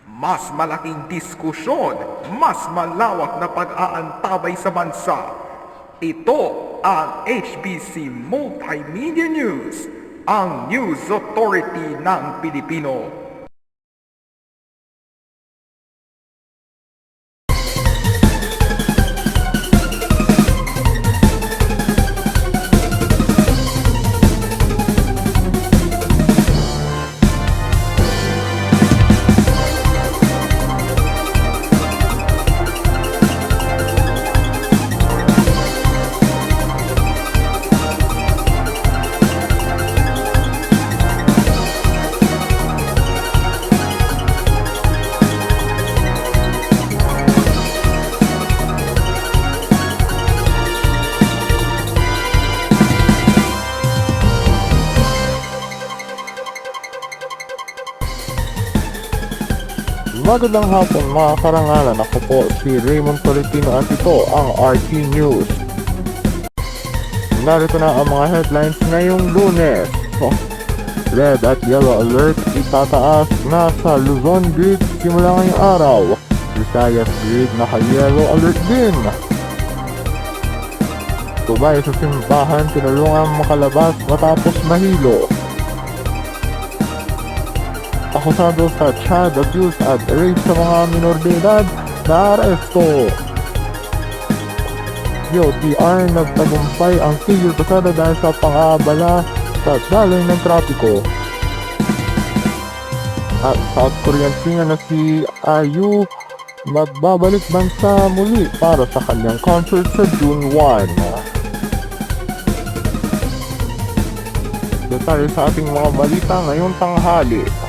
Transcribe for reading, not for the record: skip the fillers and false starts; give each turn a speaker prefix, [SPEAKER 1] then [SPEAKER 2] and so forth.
[SPEAKER 1] Mas malaking diskusyon, mas malawak na pag-aantabay sa bansa. Ito ang HBC Multimedia News, ang News Authority ng Pilipino.
[SPEAKER 2] Magandang hapon mga karangalan, ako po si Raymond Tolentino at ito ang RT News. Narito na ang mga headlines ngayong Lunes. Red at yellow alert itataas na sa Luzon Grid simula ngayong araw. Visayas Grid naka-yellow alert din. Tubay sa simbahan tinulungang makalabas matapos mahilo. Akusado sa child abuse at rape sa mga minor de edad na aresto. DOTR nagtagumpay ang tigil pasada dahil sa pang-aabala sa daloy ng trapiko. At South Korean singer na si IU magbabalik bansa muli para sa kanyang concert sa June 1. Detalye sa ating mga balita ngayong tanghali.